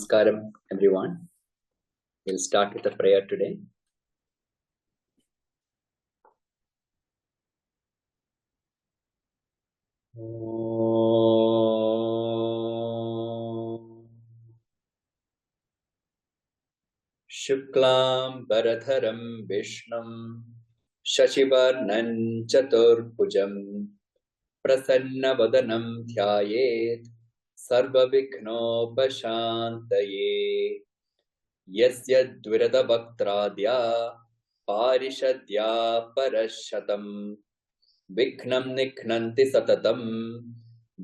Namaskaram, everyone. We'll start with a prayer today. Shuklam Bharadharam Vishnam Shashivarnan Chaturbhujam Prasanna Vadanam Dhyayet Sarva Vikhnopashantaye Yasya Dvirada Bhaktradya Parishadya Parashatam Vikhnam Nikhnanti Satatam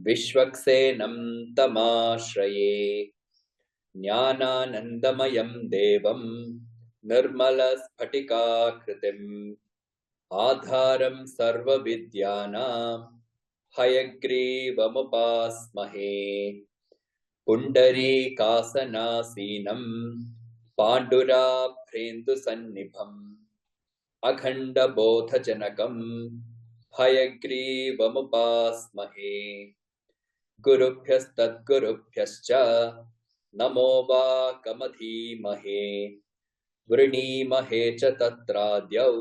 Vishwaksenam Tamashraye Jnananandamayam Devam Nirmala Sphatikakritim Adharam Sarva Vidyanam Hayagreevamupasmahe Pundari Kasanasinam Pandura Prendu Sannibham Akhanda Bodha Janakam Hayagreevamupasmahe Gurubhyas Tadgurubhyascha Namo va kamadhimahe Vrinimahe cha tatradyau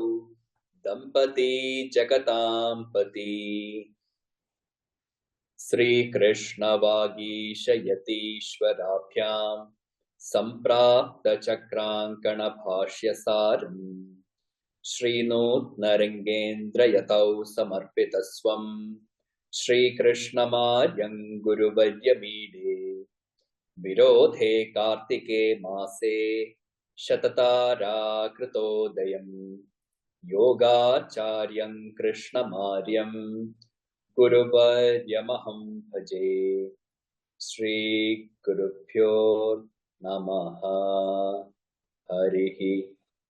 Dampati jagatampati Sri Krishna Vagishayatishwarabhyam Samprapta Chakrankana Bhashyasaram Sri Nutnarangendra Yatau Samarpitaswam Sri Krishna Maryam Guru Varyamide Virodhe Kartike Mase Shatatara Kritodayam Yogacharyam Krishna Maryam Guru Varyamaham Bhaje Sri Gurubhyo Namaha Harihi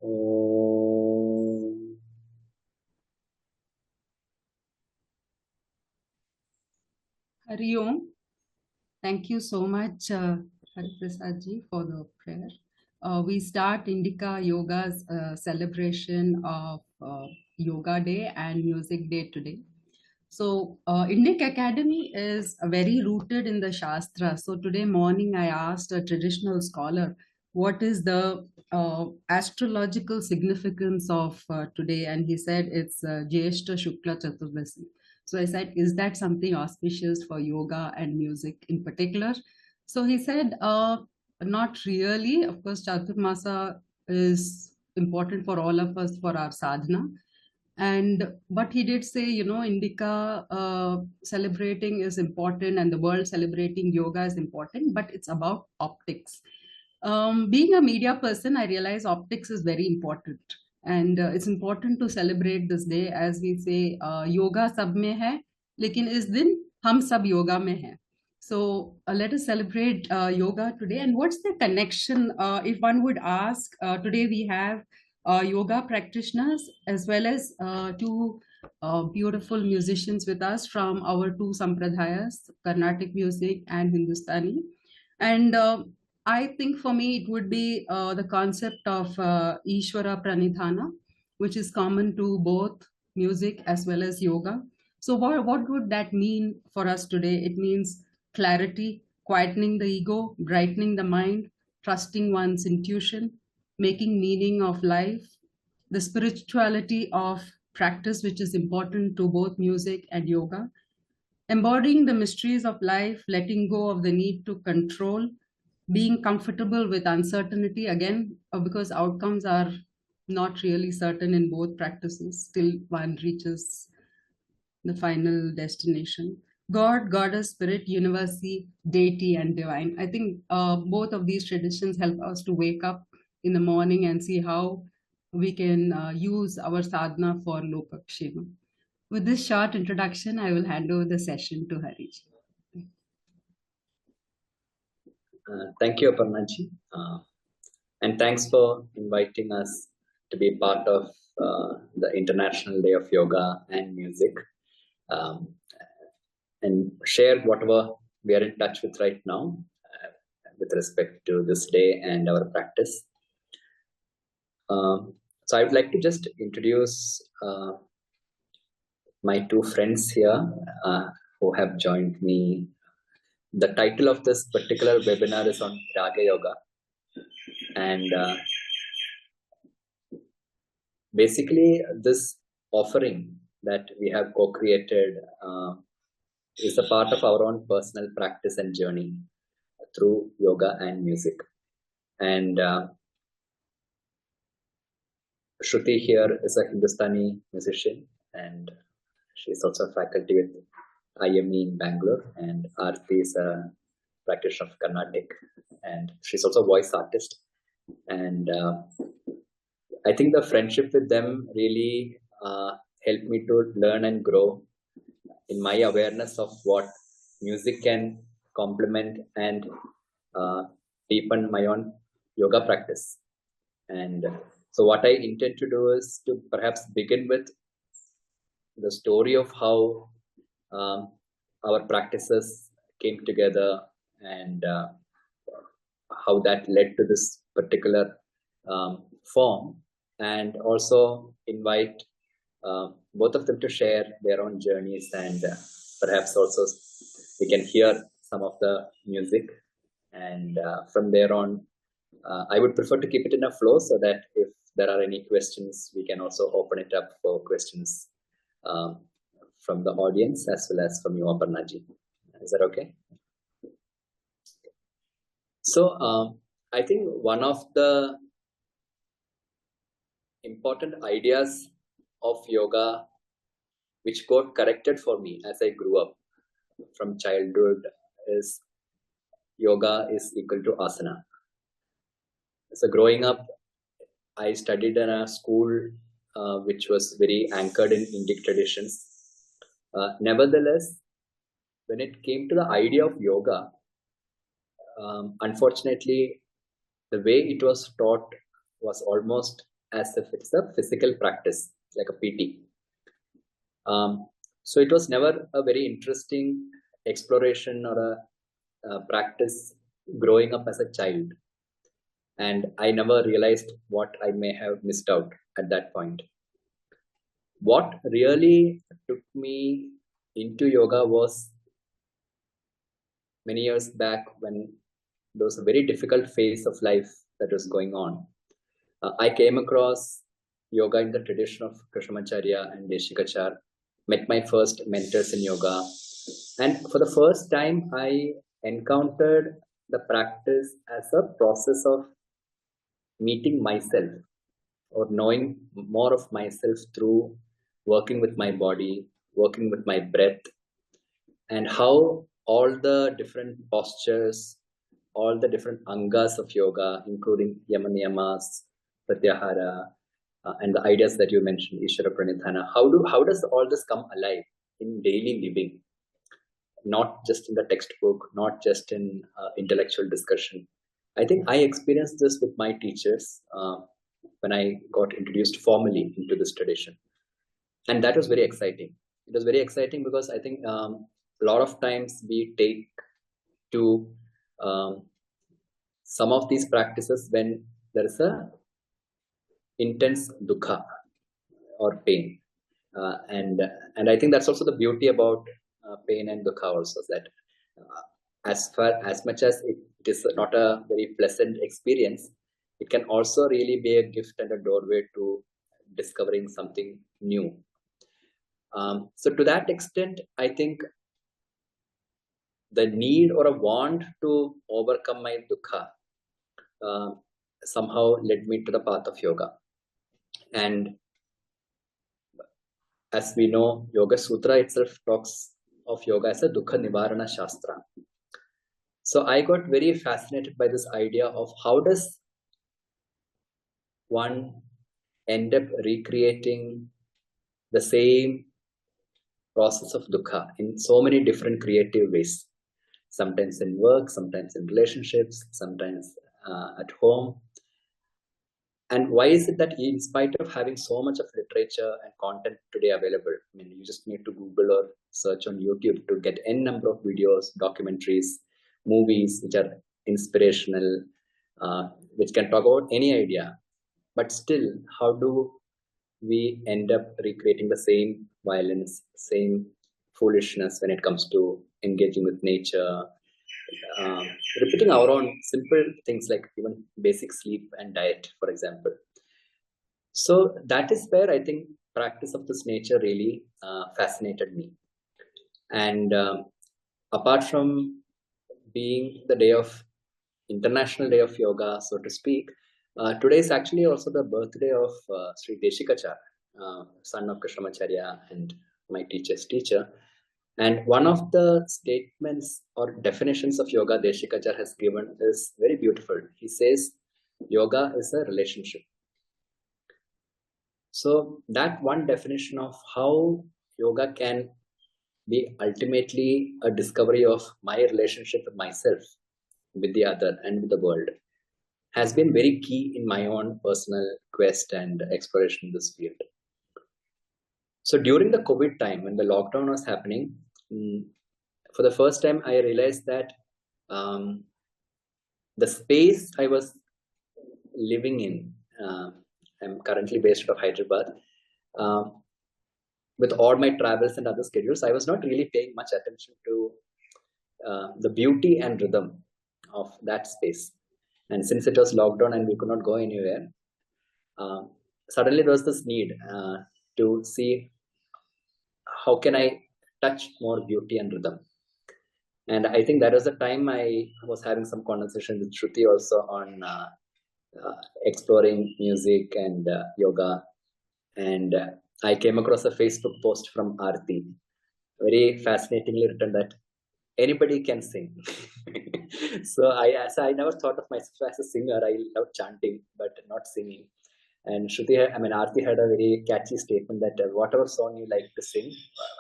Om. Hari Om. Thank you so much, Hariprasad ji, for the prayer. We start Indica Yoga's celebration of Yoga Day and Music Day today. So, Indic Academy is very rooted in the Shastra. So, today morning I asked a traditional scholar, what is the astrological significance of today? And he said it's Jyeshta Shukla Chaturdasi. So I said, is that something auspicious for yoga and music in particular? So he said, not really. Of course, Chaturmasa is important for all of us for our sadhana. But he did say, Indica celebrating is important and the world celebrating yoga is important, but it's about optics. Being a media person, I realize optics is very important. And it's important to celebrate this day, as we say, yoga sab mein hai, lekin is din hum sab yoga mein hai. So let us celebrate yoga today. And what's the connection? If one would ask, today we have yoga practitioners as well as two beautiful musicians with us from our two sampradayas, Carnatic music and Hindustani. And I think for me, it would be the concept of Ishvara Pranidhana, which is common to both music as well as yoga. So what would that mean for us today? It means clarity, quietening the ego, brightening the mind, trusting one's intuition, making meaning of life, the spirituality of practice, which is important to both music and yoga, embodying the mysteries of life, letting go of the need to control, being comfortable with uncertainty, again, because outcomes are not really certain in both practices till one reaches the final destination. God, Goddess, Spirit, University, Deity, and Divine. I think both of these traditions help us to wake up in the morning and see how we can use our sadhana for Lokakshema. With this short introduction, I will hand over the session to Hariji. Thank you, Aparnaji. And thanks for inviting us to be part of the International Day of Yoga and Music and share whatever we are in touch with right now with respect to this day and our practice. So I would like to just introduce my two friends here who have joined me The title of this particular webinar is on Rāga Yoga. And basically, this offering that we have co-created is a part of our own personal practice and journey through yoga and music. And Shruti here is a Hindustani musician, and she's also a faculty with IME in Bangalore. And Aarti is a practitioner of Carnatic, and she's also a voice artist. And I think the friendship with them really helped me to learn and grow in my awareness of what music can complement and deepen my own yoga practice. And so what I intend to do is to perhaps begin with the story of how our practices came together and how that led to this particular form, and also invite both of them to share their own journeys, and perhaps also we can hear some of the music, and from there on I would prefer to keep it in a flow so that if there are any questions, we can also open it up for questions from the audience as well as from you, Aparnaji. Is that okay? So I think one of the important ideas of yoga which got corrected for me as I grew up from childhood is yoga is equal to asana. So growing up, I studied in a school which was very anchored in Indic traditions. Nevertheless, when it came to the idea of yoga, unfortunately, the way it was taught was almost as if it's a physical practice, like a PT. So it was never a very interesting exploration or a practice growing up as a child. And I never realized what I may have missed out at that point. What really took me into yoga was many years back when there was a very difficult phase of life that was going on. I came across yoga in the tradition of Krishnamacharya and Deshikachar, met my first mentors in yoga. And for the first time, I encountered the practice as a process of meeting myself or knowing more of myself through working with my body, working with my breath, and how all the different postures, all the different angas of yoga, including yama niyamas, pratyahara, and the ideas that you mentioned, Ishvara Pranidhana, how does all this come alive in daily living? Not just in the textbook, not just in intellectual discussion. I think I experienced this with my teachers when I got introduced formally into this tradition. And that was very exciting. It was very exciting because I think a lot of times we take to some of these practices when there is a intense dukkha or pain. And I think that's also the beauty about pain and dukkha also, that as much as it is not a very pleasant experience, it can also really be a gift and a doorway to discovering something new. So to that extent, I think the need or a want to overcome my dukkha somehow led me to the path of yoga. And as we know, Yoga Sutra itself talks of yoga as a dukkha nivarana shastra. So I got very fascinated by this idea of how does one end up recreating the same process of dukkha in so many different creative ways, sometimes in work, sometimes in relationships, sometimes at home. And why is it that in spite of having so much of literature and content today available, I mean, you just need to Google or search on YouTube to get n number of videos, documentaries, movies which are inspirational, which can talk about any idea. But still, how do we end up recreating the same violence, same foolishness when it comes to engaging with nature, repeating our own simple things like even basic sleep and diet, for example. So that is where I think practice of this nature really fascinated me. And apart from being the day of International Day of Yoga, so to speak, today is actually also the birthday of Sri Deshikacharya, son of Krishnamacharya and my teacher's teacher. And one of the statements or definitions of yoga Deshikacharya has given is very beautiful. He says, yoga is a relationship. So that one definition of how yoga can be ultimately a discovery of my relationship with myself, with the other, and with the world has been very key in my own personal quest and exploration in this field. So during the COVID time, when the lockdown was happening, for the first time, I realized that the space I was living in, I'm currently based out of Hyderabad, with all my travels and other schedules, I was not really paying much attention to the beauty and rhythm of that space. And since it was lockdown and we could not go anywhere, suddenly there was this need to see how can I touch more beauty and rhythm. And I think that was the time I was having some conversation with Shruti also on exploring music and yoga. And I came across a Facebook post from Aarti, very fascinatingly written that anybody can sing. So I never thought of myself as a singer. I love chanting, but not singing. And Aarti had a very catchy statement that whatever song you like to sing,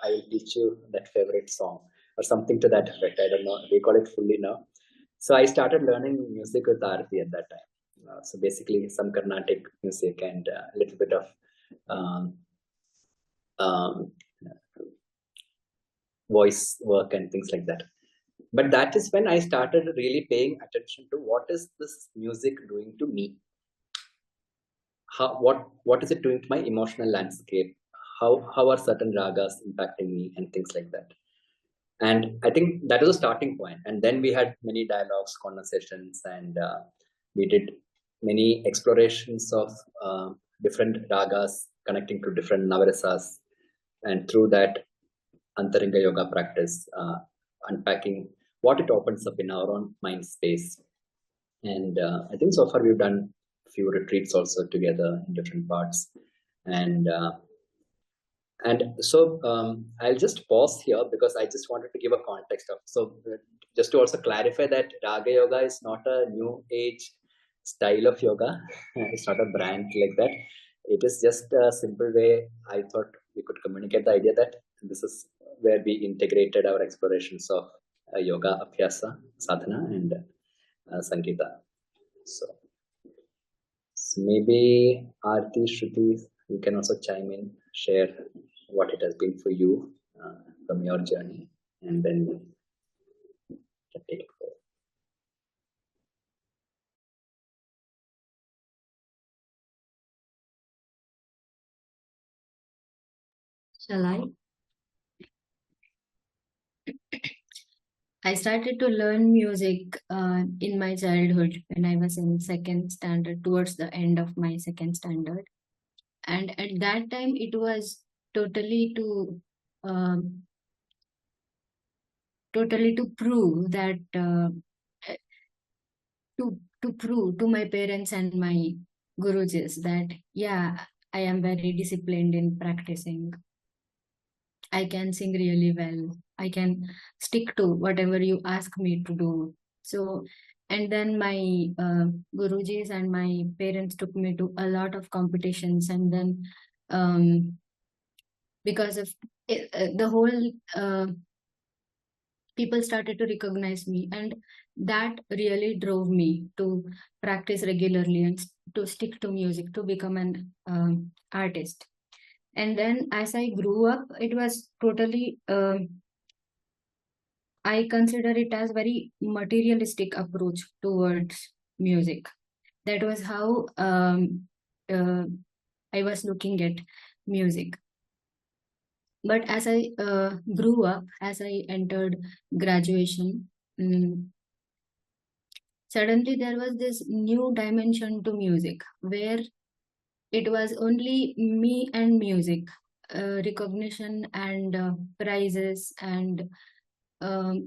I will teach you that favorite song or something to that effect. I don't know. We call it fully now. So I started learning music with Aarti at that time. So basically some Carnatic music and a little bit of voice work and things like that. But that is when I started really paying attention to what is this music doing to me? What is it doing to my emotional landscape? How are certain ragas impacting me and things like that? And I think that was a starting point. And then we had many dialogues, conversations, and we did many explorations of different ragas connecting to different navarasas. And through that Antaringa yoga practice, unpacking what it opens up in our own mind space. And I think so far we've done a few retreats also together in different parts. And so I'll just pause here because I just wanted to give a context of, so just to also clarify that Raga Yoga is not a new age style of yoga. It's not a brand like that. It is just a simple way I thought we could communicate the idea that this is where we integrated our explorations of yoga, abhyasa, sadhana, and Sangeeta. So maybe Aarti, Shruti, you can also chime in, share what it has been for you from your journey, and then we can take it forward. Shall I? I started to learn music in my childhood when I was in second standard, towards the end of my second standard. And at that time, it was totally to prove that to prove to my parents and my gurujis that yeah, I am very disciplined in practicing. I can sing really well. I can stick to whatever you ask me to do. So, and then my gurujis and my parents took me to a lot of competitions, and then because of it, the whole people started to recognize me, and that really drove me to practice regularly and to stick to music, to become an artist. And then as I grew up, it was totally I consider it as very materialistic approach towards music. That was how I was looking at music. But as I grew up, as I entered graduation, suddenly there was this new dimension to music where it was only me and music. Recognition and prizes and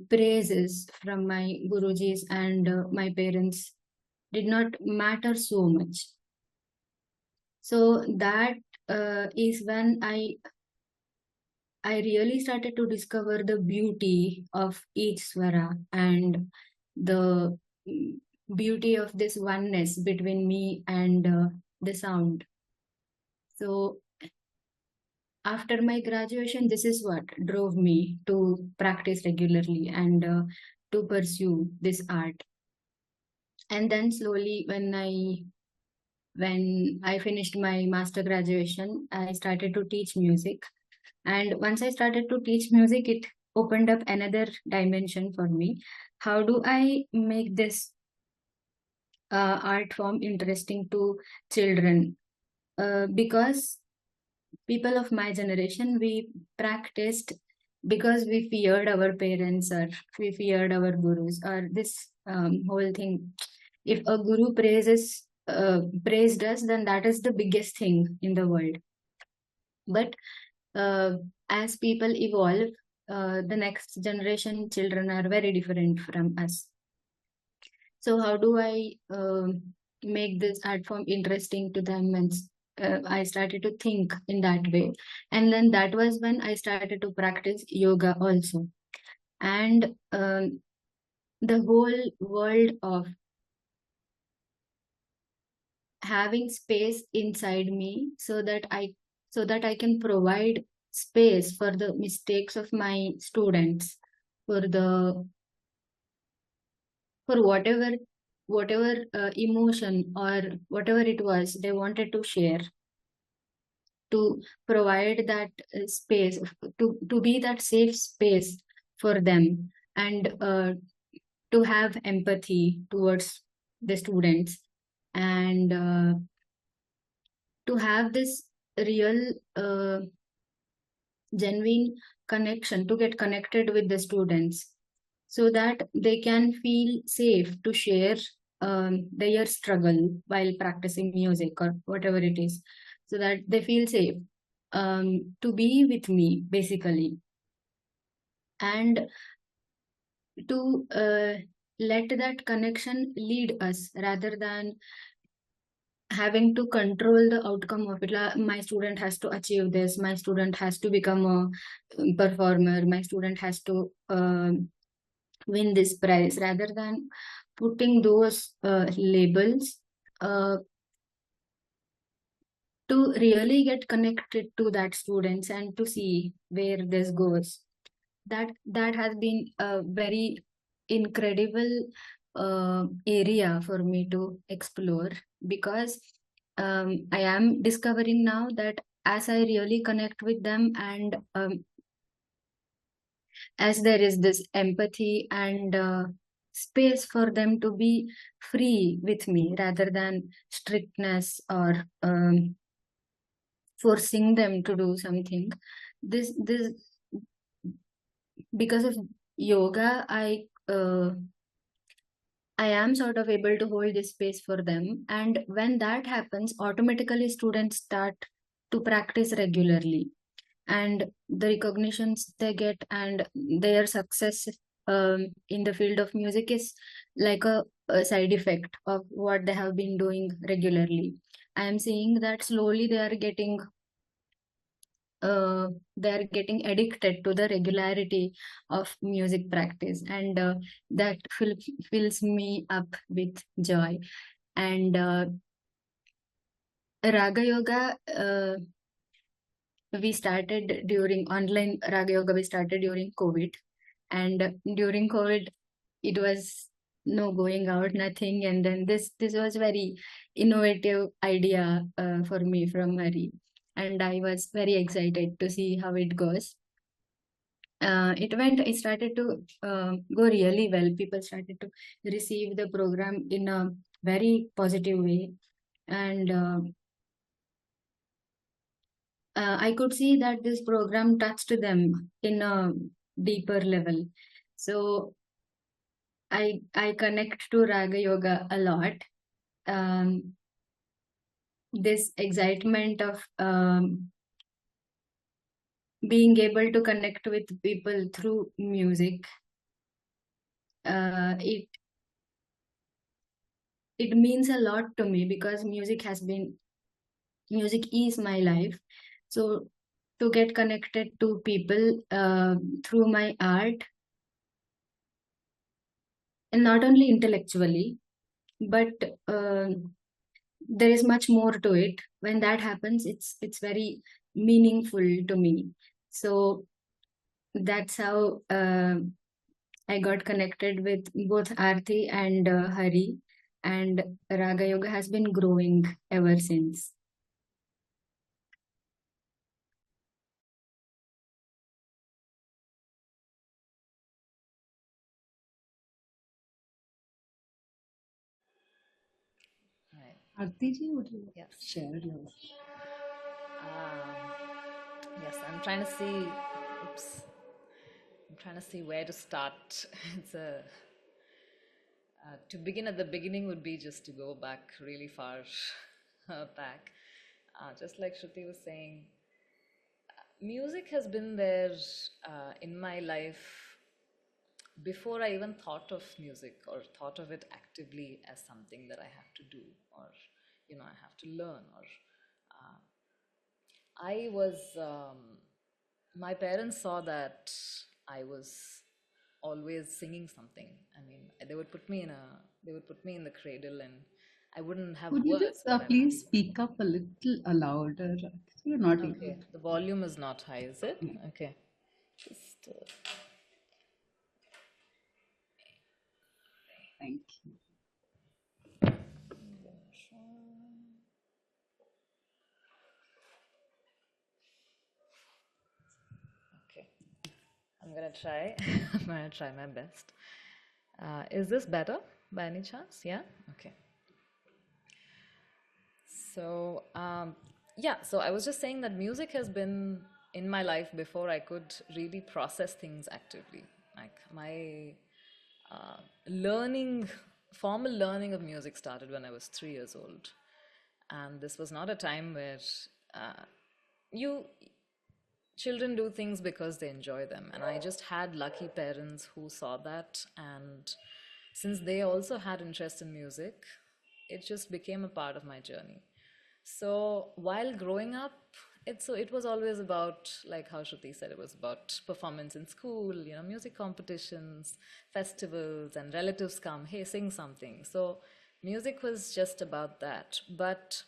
praises from my gurujis and my parents did not matter so much. So that is when I really started to discover the beauty of each swara and the beauty of this oneness between me and the sound. So after my graduation, this is what drove me to practice regularly and to pursue this art. And then slowly, when I finished my master graduation, I started to teach music. And once I started to teach music, it opened up another dimension for me. How do I make this art form interesting to children? Because people of my generation, we practiced because we feared our parents or we feared our gurus or this whole thing. If a guru praised us, then that is the biggest thing in the world. But as people evolve, the next generation children are very different from us. So how do I make this art form interesting to them? And I started to think in that way. And then that was when I started to practice yoga also. And the whole world of having space inside me so that I can provide space for the mistakes of my students, for whatever emotion or whatever it was they wanted to share, to provide that space, to be that safe space for them, and to have empathy towards the students, and to have this real genuine connection, to get connected with the students so that they can feel safe to share their struggle while practicing music or whatever it is, so that they feel safe to be with me basically, and to let that connection lead us rather than having to control the outcome of it. My student has to achieve this, my student has to become a performer, my student has to win this prize, rather than putting those labels, to really get connected to that students and to see where this goes. That has been a very incredible area for me to explore, because I am discovering now that as I really connect with them, and as there is this empathy and space for them to be free with me rather than strictness or forcing them to do something, this because of yoga, I am sort of able to hold this space for them. And when that happens, automatically students start to practice regularly. And the recognitions they get and their success in the field of music is like a side effect of what they have been doing regularly. I am seeing that slowly they are getting addicted to the regularity of music practice, and that fills me up with joy. And Raga Yoga, we started during online Raga Yoga, we started during COVID. And during COVID, it was no going out, nothing. And then this was very innovative idea for me from Hari. And I was very excited to see how it goes. It started to go really well. People started to receive the program in a very positive way. And I could see that this program touched them in a deeper level. So I connect to Raga Yoga a lot. This excitement of being able to connect with people through music, it means a lot to me, because music is my life. So to get connected to people through my art, and not only intellectually, but there is much more to it. When that happens, it's very meaningful to me. So that's how I got connected with both Aarti and Hari, and Raga Yoga has been growing ever since. Right. Aarti ji, would you Yes. share your? Yes, I'm trying to see. Oops. I'm trying to see where to start. It's a to begin at the beginning would be just to go back really far back. Just like Shruti was saying, music has been there in my life before I even thought of music or thought of it actively as something that I have to do, or I have to learn, or I was my parents saw that I was always singing something. I mean, they would put me in the cradle, and I wouldn't have Could you words. just But I would please be speak up a little louder? You're not okay. able. The volume is not high, is it? Yeah. Okay. Just Thank you. okay. I'm gonna try. I'm gonna try my best. Is this better by any chance? Yeah. Okay. So, so I was just saying that music has been in my life before I could really process things actively. Like my learning, formal learning of music started when I was 3 years old. And this was not a time where you children do things because they enjoy them. And I just had lucky parents who saw that. And since they also had interest in music, it just became a part of my journey. So while growing up, it was always about, like how Shruti said, it was about performance in school, music competitions, festivals, and relatives come, hey, sing something. So music was just about that. But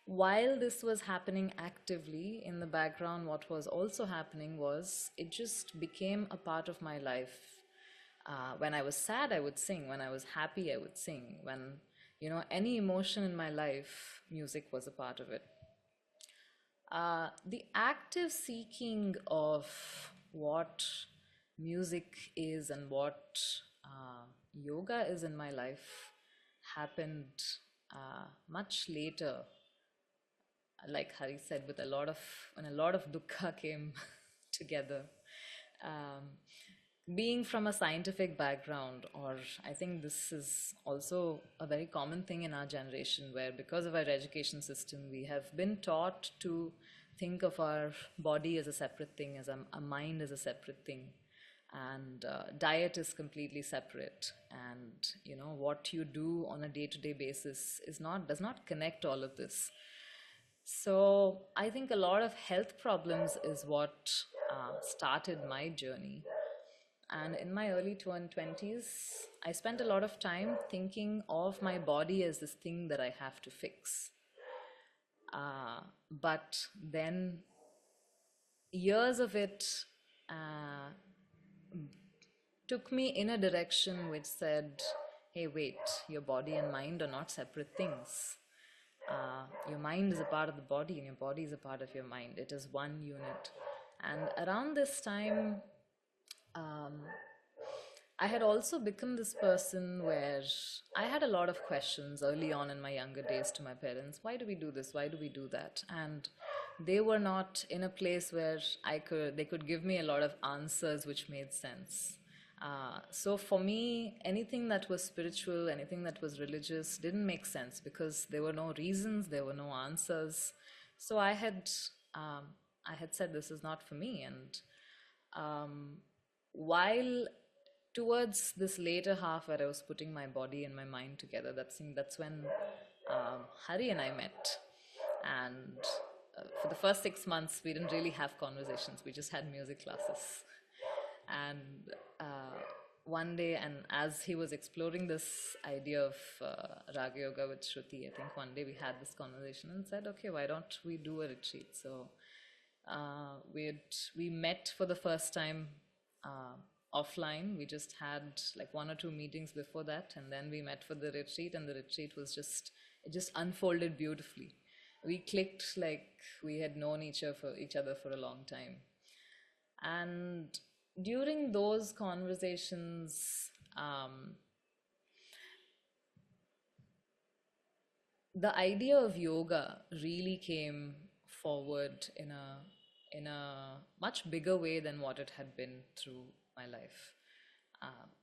while this was happening actively in the background, what was also happening was it just became a part of my life. When I was sad, I would sing. When I was happy, I would sing. When, any emotion in my life, music was a part of it. The active seeking of what music is and what yoga is in my life happened much later. Like Hari said, when a lot of dukkha came together. Being from a scientific background, or I think this is also a very common thing in our generation, where because of our education system, we have been taught to think of our body as a separate thing, as a mind as a separate thing, and diet is completely separate, and what you do on a day-to-day basis does not connect all of this. So I think a lot of health problems is what started my journey. And in my early 20s, I spent a lot of time thinking of my body as this thing that I have to fix. But then years of it took me in a direction which said, hey, wait, your body and mind are not separate things. Your mind is a part of the body, and your body is a part of your mind. It is one unit. And around this time, I had also become this person where I had a lot of questions early on in my younger days to my parents. Why do we do this? Why do we do that? And they were not in a place where they could give me a lot of answers which made sense. So for me, anything that was spiritual, anything that was religious didn't make sense because there were no reasons, there were no answers. So I had said this is not for me. And while towards this later half where I was putting my body and my mind together, that's when Hari and I met. And for the first 6 months, we didn't really have conversations. We just had music classes. And one day, and as he was exploring this idea of Rāga Yoga with Shruti, I think one day we had this conversation and said, okay, why don't we do a retreat? So we met for the first time offline. We just had like 1 or 2 meetings before that, and then we met for the retreat, and the retreat was it just unfolded beautifully. We clicked like we had known each other for a long time. And during those conversations, the idea of yoga really came forward in a much bigger way than what it had been through my life.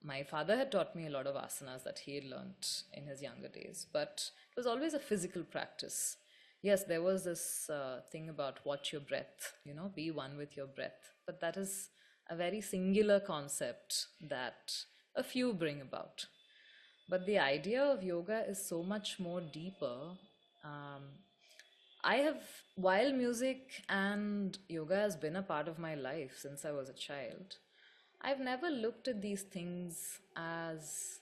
My father had taught me a lot of asanas that he had learnt in his younger days, but it was always a physical practice. Yes, there was this thing about watch your breath, be one with your breath, but that is a very singular concept that a few bring about. But the idea of yoga is so much more deeper. While music and yoga has been a part of my life since I was a child, I've never looked at these things as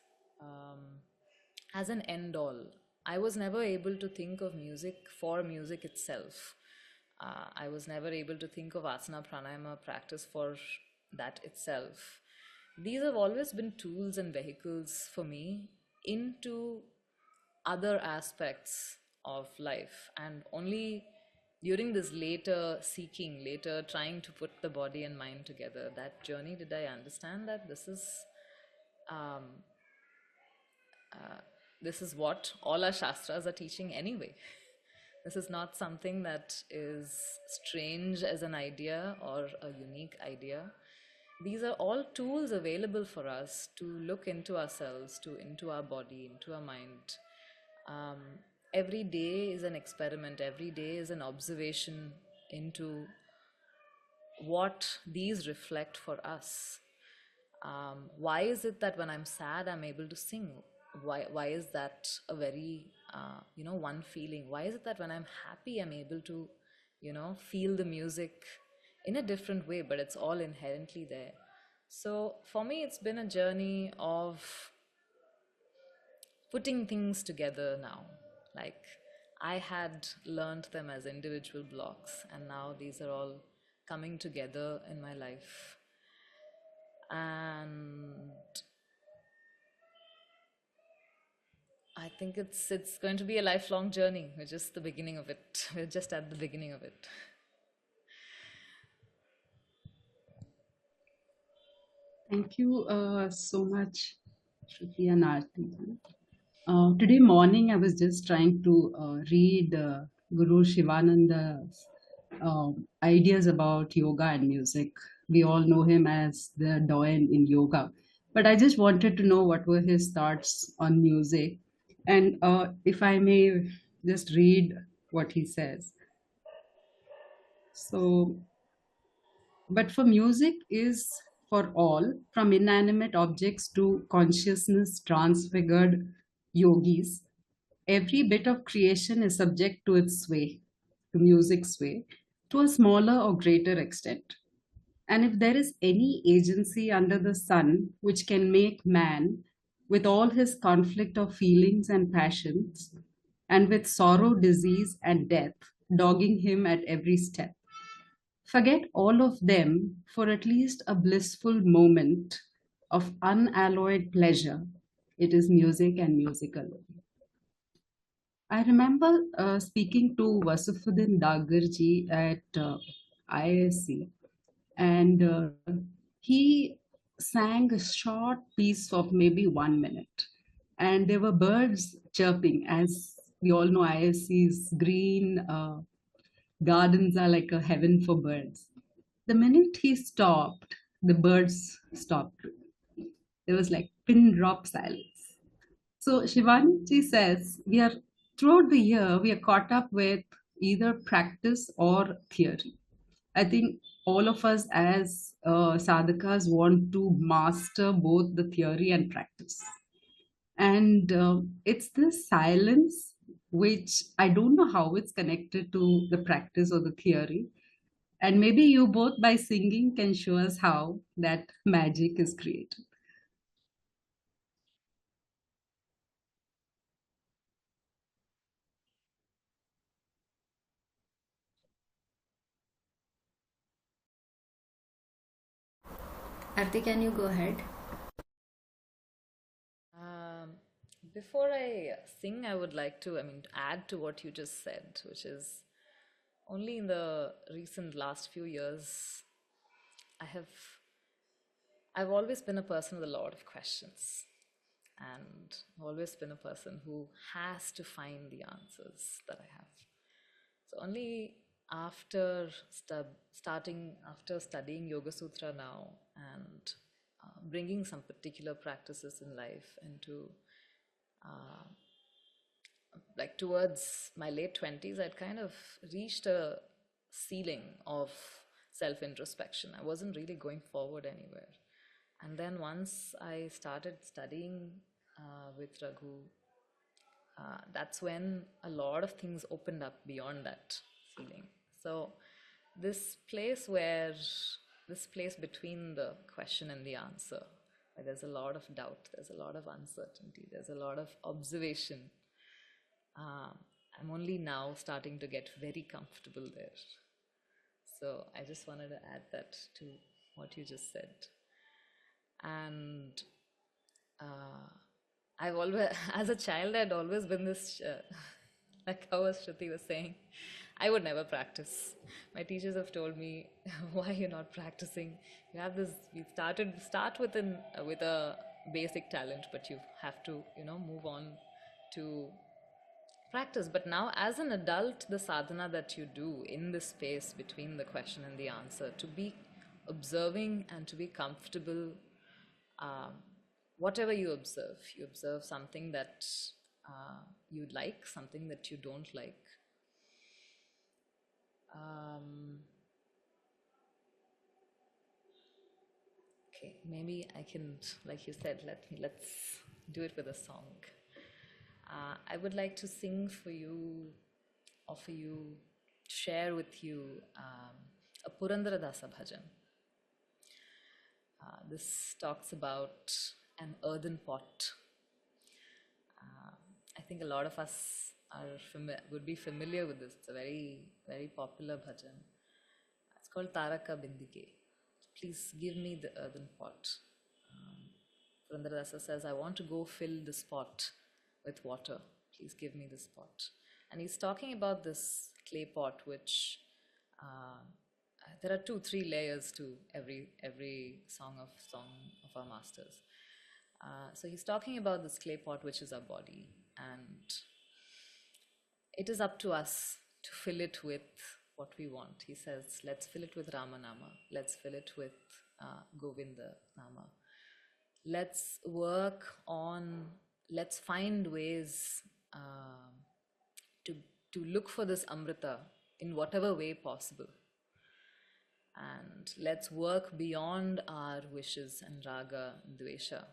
an end all. I was never able to think of music for music itself. I was never able to think of asana pranayama practice for that itself. These have always been tools and vehicles for me into other aspects of life, and only during this later trying to put the body and mind together, that journey, did I understand that this is what all our shastras are teaching anyway. This is not something that is strange as an idea or a unique idea. These are all tools available for us to look into ourselves, into our body, into our mind. Every day is an experiment. Every day is an observation into what these reflect for us. Why is it that when I'm sad, I'm able to sing? Why is that a very, one feeling? Why is it that when I'm happy, I'm able to, feel the music in a different way, but it's all inherently there. So for me, it's been a journey of putting things together now. Like I had learned them as individual blocks, and now these are all coming together in my life. And I think it's going to be a lifelong journey. We're just the beginning of it. We're just at the beginning of it. Thank you so much, Shruti and Aarti. Today morning, I was just trying to read Guru Shivananda's ideas about yoga and music. We all know him as the doyen in yoga, but I just wanted to know what were his thoughts on music. And if I may just read what he says. So, but for music is for all, from inanimate objects to consciousness transfigured yogis. Every bit of creation is subject to its sway, to music's sway, to a smaller or greater extent. And if there is any agency under the sun which can make man, with all his conflict of feelings and passions, and with sorrow, disease, and death dogging him at every step, forget all of them for at least a blissful moment of unalloyed pleasure, it is music and music alone. I remember speaking to Vasufuddin Dagarji at ISC, and he sang a short piece of maybe 1 minute, and there were birds chirping. As we all know, ISC's green gardens are like a heaven for birds. The minute he stopped, the birds stopped. There was like pin drop silence. So Shivani ji says, throughout the year, we are caught up with either practice or theory. I think all of us as sadhakas want to master both the theory and practice. And it's this silence, which I don't know how it's connected to the practice or the theory. And maybe you both, by singing, can show us how that magic is created. Aarti, can you go ahead? Before I sing, I would like to, add to what you just said, which is only in the recent last few years, I've always been a person with a lot of questions, and always been a person who has to find the answers that I have. So only after studying Yoga Sutra now and bringing some particular practices in life into like towards my late 20s, I'd kind of reached a ceiling of self-introspection. I wasn't really going forward anywhere. And then once I started studying with Raghu, that's when a lot of things opened up beyond that ceiling. So this place between the question and the answer, where there's a lot of doubt, there's a lot of uncertainty, there's a lot of observation, I'm only now starting to get very comfortable there. So I just wanted to add that to what you just said. And I've always, as a child, I'd always been this, like how Shruti was saying, I would never practice. My teachers have told me, why you're not practicing? You have this, start with a basic talent, but you have to, move on to practice. But now as an adult, the sadhana that you do in the space between the question and the answer, to be observing and to be comfortable, whatever you observe something that you like, something that you don't like. Okay, maybe I can, like you said, let's do it with a song. I would like to sing for you, offer you, share with you a Purandara Dasa bhajan. This talks about an earthen pot. I think a lot of us would be familiar with this. It's a very, very popular bhajan. It's called Taraka Bindike. Please give me the earthen pot. Purandara Dasa says, I want to go fill this pot with water. Please give me this pot. And he's talking about this clay pot, which there are 2-3 layers to every song of our masters. So he's talking about this clay pot, which is our body, and it is up to us to fill it with what we want. He says, let's fill it with Ramanama. Let's fill it with Govinda Nama. Let's find ways to look for this Amrita in whatever way possible. And let's work beyond our wishes and raga and dvesha.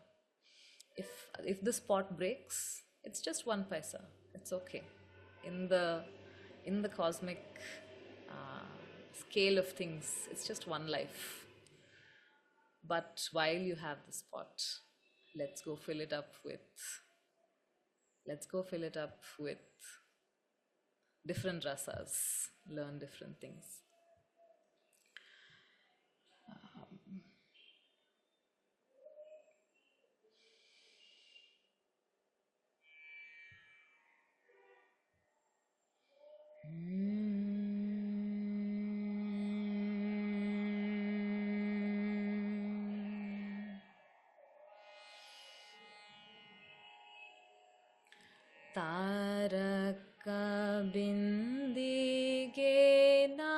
If this pot breaks, it's just 1 paisa. It's okay. In the cosmic scale of things, it's just one life. But while you have this pot, let's go fill it up with different rasas, learn different things. Taraka bindige na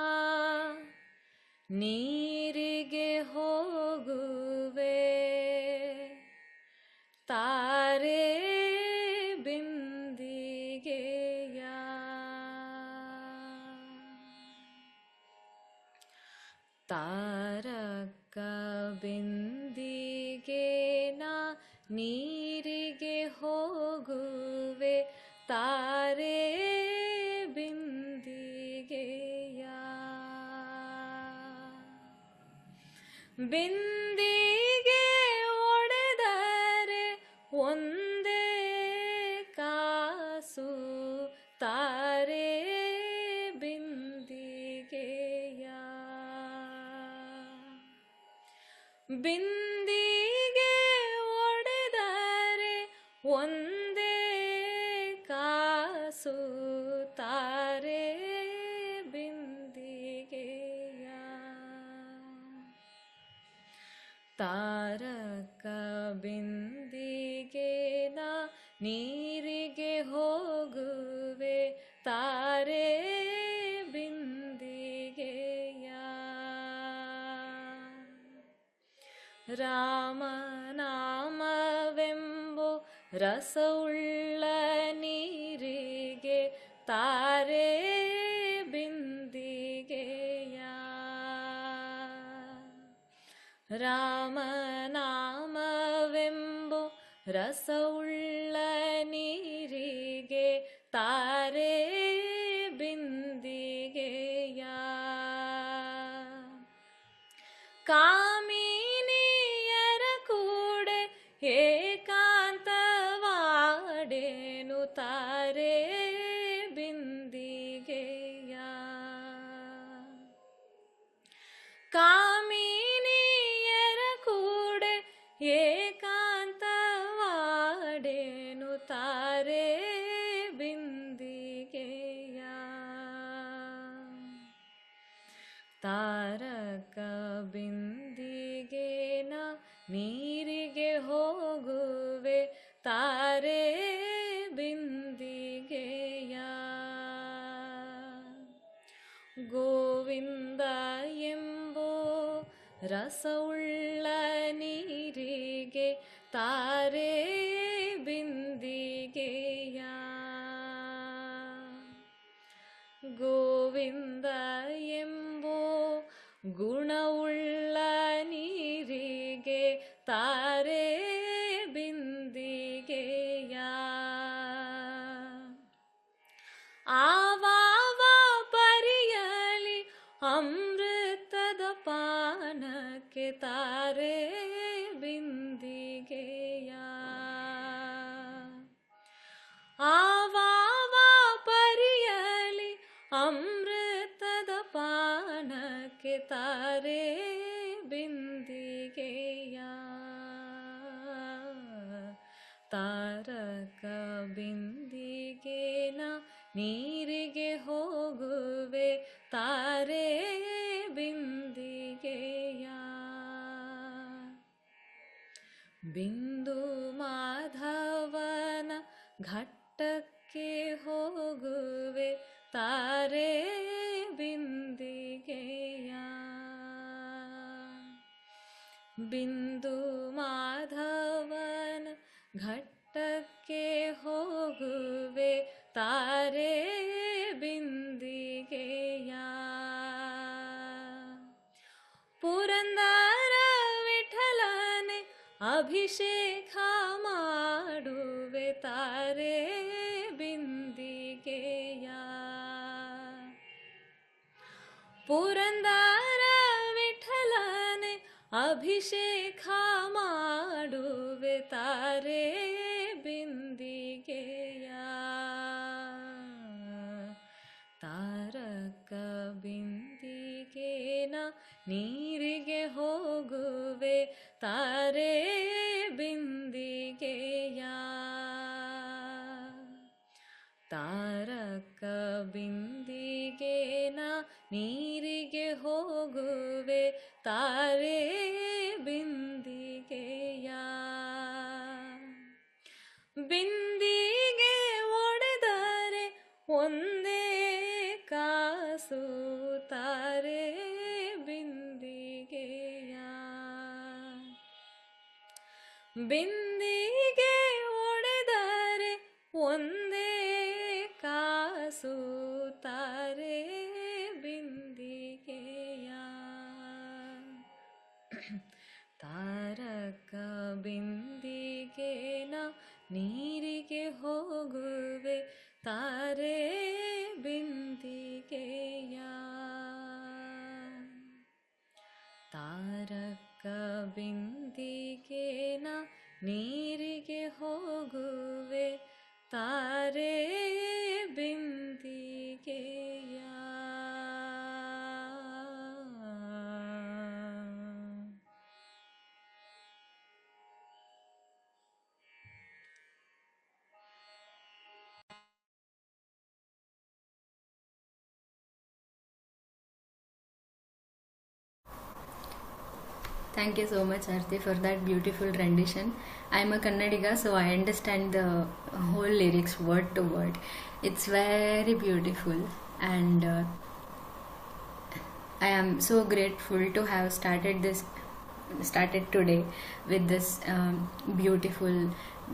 ನೀರಿಗೆ ಹೋಗುವೆ ತಾರಕ ಬಿಂದಿಗೆ ನಾ ನೀರಿಗೆ ಹೋಗುವೆ ತಾರೆ ಬಿಂದಿಗೆಯ ಬಿಂದಿಗೆ ಒಡೆದರೆ ಒಂದೇ ಕಾಸು ತಾರೆ ಬಿಂದಿಗೆಯ ಬಿಂದಿಗೆ ಒಡೆದರೆ ಒಂದೇ ಕಾಸು ತಾರೆ ಬಿಂದಿಗೆಯ ತಾರಕ ಬಿಂದಿಗೆ ನಾ ನೀರಿಗೆ ಹೋಗುವೆ ತಾರೆ ಬಿಂದಿಗೆಯ ರಾಮನಾಮವೆಂಬೋ ರಸವುಳ್ಳ ನೀರಿಗೆ ತಾರೆ ಬಿಂದಿಗೆಯ ರಾಮನಾಮವೆಂಬೋ ರಸವುಳ್ಳ ನೀರಿಗೆ ತಾರೆ ಬಿಂದಿಗೆಯ ಕಾಮಿನಿಯರ ಕೂಡೆ ಏಕಾಂತವಾಡೇನು ತಾರೆ ಬಿಂದಿಗೆಯ ಕಾಮಿನಿಯರ ಕೂಡೆ ಏಕಾಂತವಾಡೇನು ತಾರೆ ಬಿಂದಿಗೆಯ ತಾರಕ ಬಿಂದಿಗೆ ನಾ ನೀರಿಗೆ ಹೋಗುವೆ ತಾರೆ ಬಿಂದಿಗೆಯ ಗೋವಿಂದ ಎಂಬೋ ರಸವುಳ್ಳ ನೀರಿಗೆ ತಾರೆ ಬಿಂದಿಗೆಯ ಗೋವಿಂದ ಎಂಬೋ ಗುಣವುಳ್ಳ ನೀರಿಗೆ ತಾರೆ ಬಿಂದಿಗೆಯ ಆವಾವ ಪರಿಯಲಿ ಅಮೃತದ ಪಾನಕ್ಕೆ ತಾರೆ ಬಿಂದಿಗೆಯ ಆವಾವ ಪರಿಯಲಿ ಅಮೃತದ ಪಾನಕ್ಕೆ ತಾರೆ ಬಿಂದಿಗೆಯ ತಾರಕ ಬಿಂದಿಗೆ ನಾ ನೀರಿಗೆ ಹೋಗುವೆ ತಾರೆ ಬಿಂದಿಗೆಯ ಬಿಂದು ಮಾಧವನ ಘಟ್ಟಕ್ಕೆ ಹೋಗುವೆ ತಾರೆ ಬಿಂದಿಗೆಯ ಬಿಂದು ಮಾಧವನ ಘಟ್ಟಕ್ಕೆ ಹೋಗುವೆ ತಾರೆ ಬಿಂದಿಗೆಯ ಪುರಂದರ ವಿಠಲನೆ ಅಭಿಷೇಕ ಮಾಡುವೆ ತಾರೆ ಬಿಂದಿಗೆಯ ಪುರಂದರ ವಿಠಲನೆ ಅಭಿಷೇಕ ಮಾಡುವೆ ತಾರೆ ಬಿಂದಿಗೆಯ ತಾರಕ ಬಿಂದಿಗೆ ನಾ ನೀರಿಗೆ ಹೋಗುವೆ ತಾರೆ ಬಿಂದಿಗೆಯ ತಾರಕ ಬಿಂದಿಗೆ ನಾ ನೀರಿಗೆ ಹೋಗುವೆ ತಾರೆ ಬಿಂದಿಗೆಯ ಬಿಂದಿಗೆ ಒಡೆದರೆ ಒಂದೇ ಕಾಸು ತಾರೆ ಬಿಂದಿಗೆಯ ಬಿಂದಿಗೆ ಒಡೆದರೆ ಒಂದೇ ಕಾಸು ತಾರೆ ಬಿಂದಿಗೆಯ ತಾರಕ ಬಿಂದಿಗೆನ ನೀರಿಗೆ ಹೋಗುವೆ ತಾರೆ ಬಿಂದಿಗೆಯ ತಾರಕ ಬಿಂದಿಗೆನ ನೀರಿಗೆ ಹೋಗುವೆ ತಾರೆ ಬಿಂದಿಗೆಯ Thank you so much, Aarti, for that beautiful rendition. I'm a Kannadiga, so I understand the whole lyrics word to word. It's very beautiful, and I am so grateful to have started today with this beautiful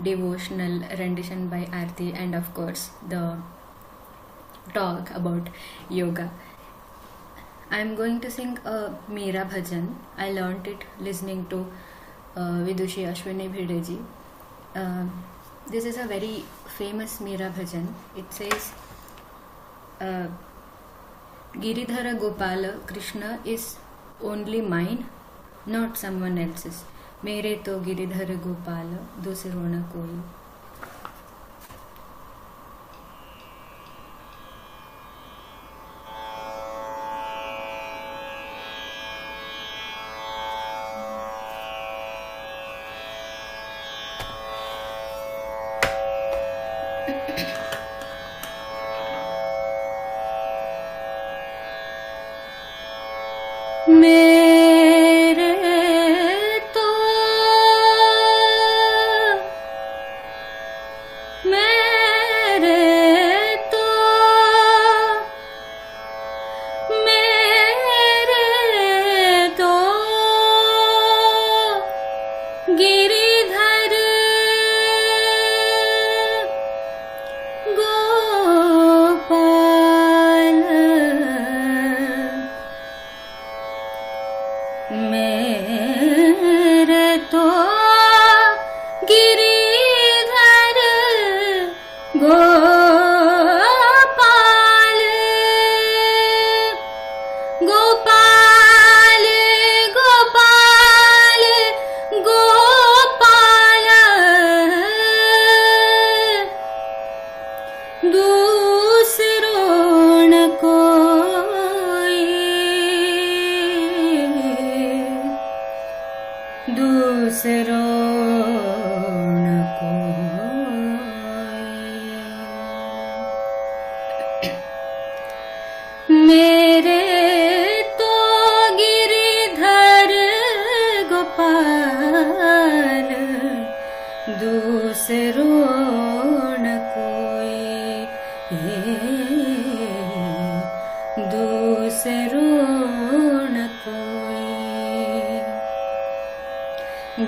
devotional rendition by Aarti, and of course the talk about yoga. I'm going to sing a Meera bhajan. I learnt it listening to Vidushi Ashwini Bhideji. This is a very famous Meera bhajan. It says, Giridhara Gopala, Krishna is only mine, not someone else's. Mere to Giridhara Gopala, dusro na koi.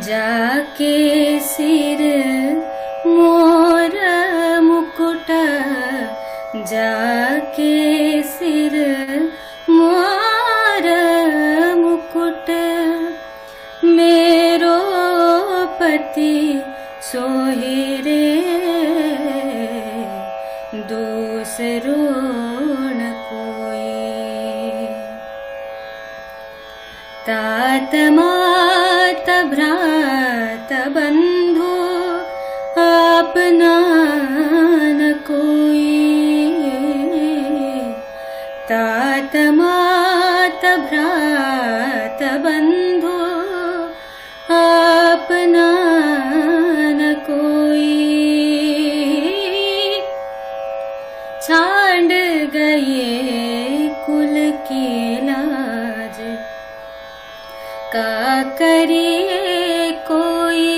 जाके सिर मोर मुकुट जाके सिर मोर मुकुट मेरो पति सोहि रे दूसरो न कोई तात मात भ्रात बंधु अपना न कोई तात मात भ्रात बंधु अपना न कोई छांड गए कुल की लाज का करिए कोई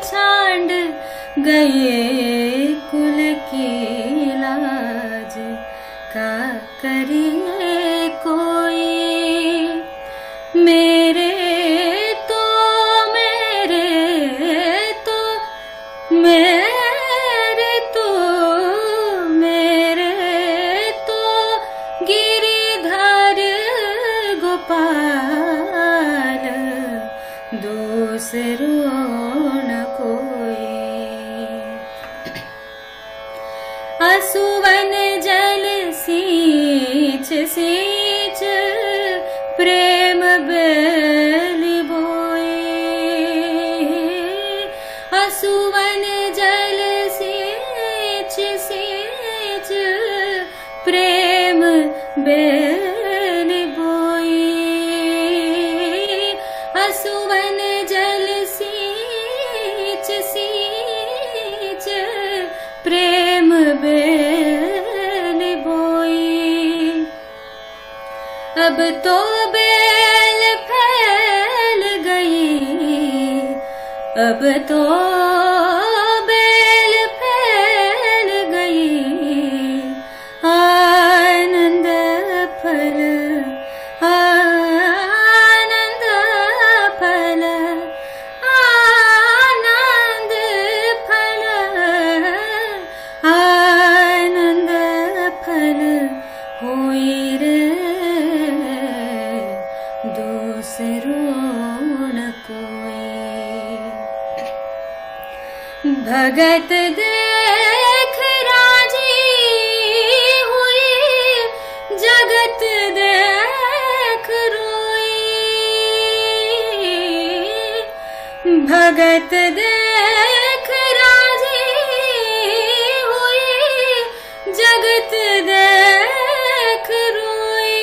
छांड गए कुल की लाज का करिए कोई मेरे तो गिरिधर गोपाल दूसरो न कोई। असुवन जल सींच सींच प्रेम बेल बोए। असुवन जल सींच सींच प्रेम बेल बोए। असुवन जल सींच सींच प्रेम बेल बोई। अब तो बेल फैल गई, अब तो बेल फैल गई। आनंद फल आनंद फल आनंद फल आनंद फल होई रे दूसरो न कोई। भगत देख राजी हुई, जगत देख रोई। भगत देख राजी हुई, जगत देख रोई।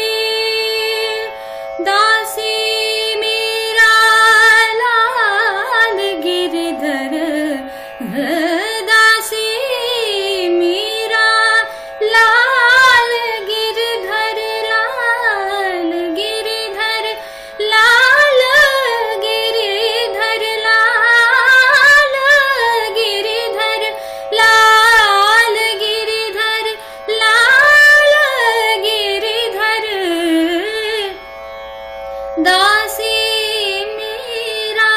दासी मेरा लाल गिरधर, दासी मेरा लाल गिरधर, लाल गिरधर, लाल गिरधर, लाल गिरधर, लाल गिरधर, लाल गिरधर। दासी मेरा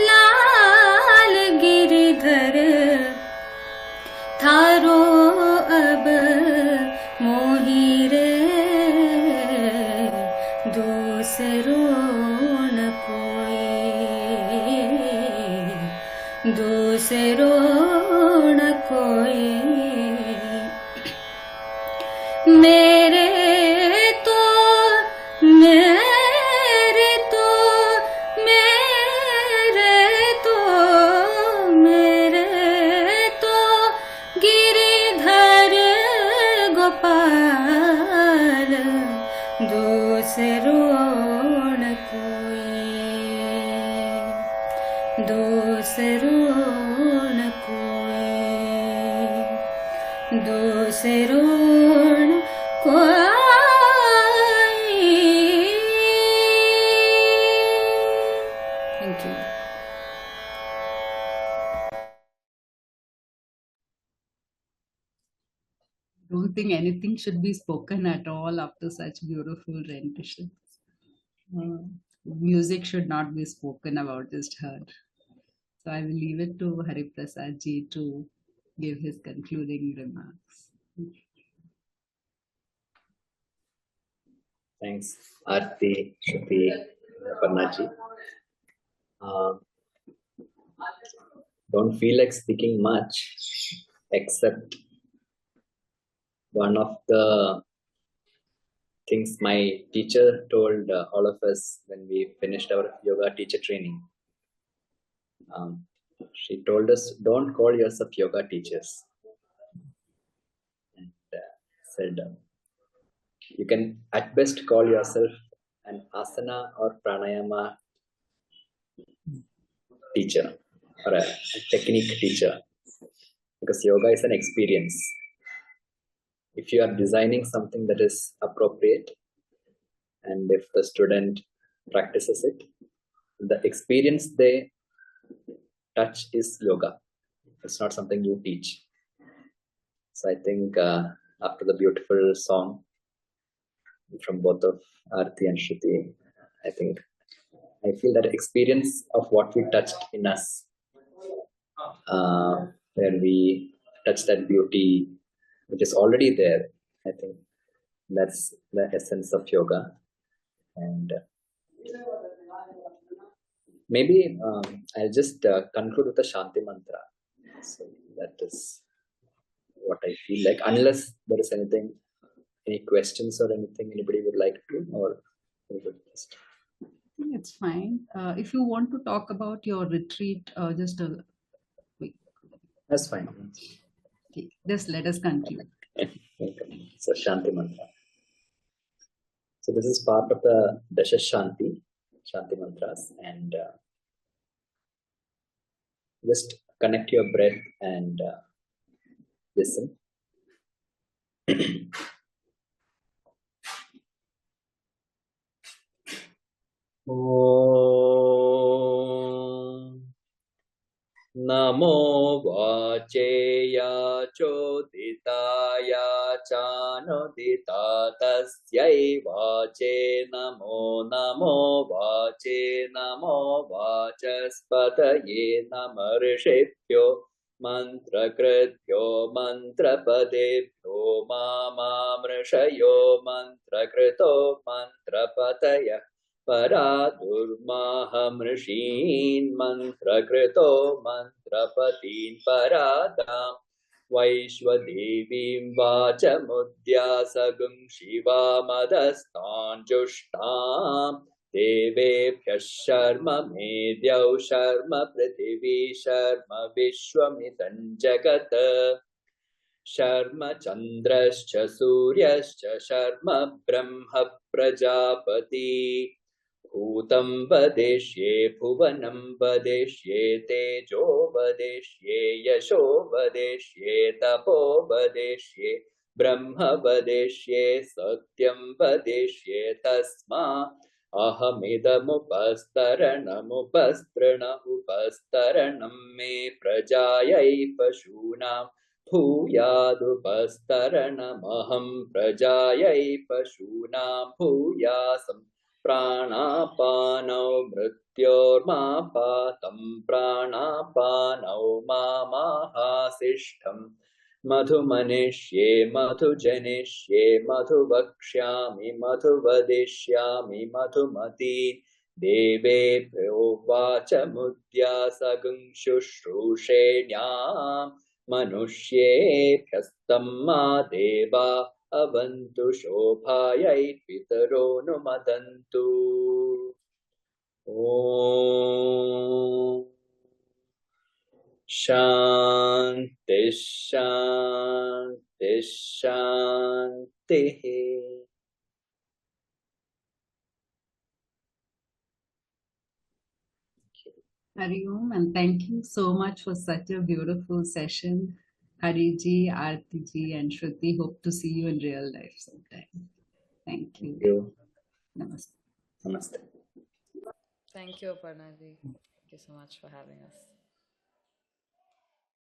लाल गिरधर, थारो अब मोही रे दूसरो न कोई। दूसरो न कोई। मेरे तो मेरे तो मेरे तो मेरे तो गिरिधर गोपाल, दूसरो न कोई। दूसरो न कोई। दूसरो न कोई। Thank you. Don't think anything should be spoken at all after such beautiful renditions. Music should not be spoken about, just heard. So I will leave it to Hariprasad ji to give his concluding remarks. Thanks, Aarti, Shruti, Varma ji. Don't feel like speaking much, except one of the things my teacher told all of us when we finished our yoga teacher training. She told us, don't call yourself yoga teachers. And said, you can at best call yourself an asana or pranayama teacher or a technique teacher, because yoga is an experience. If you are designing something that is appropriate, and if the student practices it, the experience they touch is yoga. It's not something you teach. So I think after the beautiful song from both of Aarti and Shruti, I feel that experience of what we touched in us, where we touch that beauty which is already there. I think that's the essence of yoga. And Maybe I'll just conclude with a Shanti mantra. So that is what I feel like. Unless there is anything, any questions or anything anybody would like to, or we would just. It's fine. If you want to talk about your retreat, just a quick. That's fine. Okay, just let us conclude. So Shanti mantra. So this is part of the Dasha Shanti mantras, and just connect your breath and listen. Om Namo Vacheya Choditaya Chanodita Tasyai Vache Namo Namo Vache Namo Vachaspataye Namarishebhyo Mantrakrityo Mantrapadebhyo Mamamrishayo Mantrakrito Mantrapataya Paradurmahamrishin Mantrakrito Mantrapatin Paradam Vaishvadevim Vachamudyasagum Shivamadastan Jushtam Devebhya Sharma Medyau Sharma Prithivi Sharma Vishwamitan Jagat Sharma Chandrascha Suryascha Sharma Brahma Prajapati Bhutam Vadeshye Bhuvanam Vadeshye Tejo Vadeshye Yasho Vadeshye Tapo Vadeshye Brahma Vadeshye Satyam Vadeshye Tasma Ahamidamupastarana upastaranam me prajayai Pashunam Bhuyadupastaranamaham prajayai Pashunam Bhuyasam Pranapanau mrityormapatam Pranapanau mamahasishtam Madhumanishye madhujanishye madhuvakshami madhuvadishyami madhumati Devebhyo vachamudhyasagam shushrushenya Manushyebyastam ma deva avantu shobhayai pitaro numadantu. Om Shanti Shanti Shanti. Hari Om, and thank you so much for such a beautiful session. Hari ji, Aarti ji, and Shruti. Hope to see you in real life sometime. Thank you. Thank you. Namaste. Namaste. Thank you, Aparna ji. Thank you so much for having us.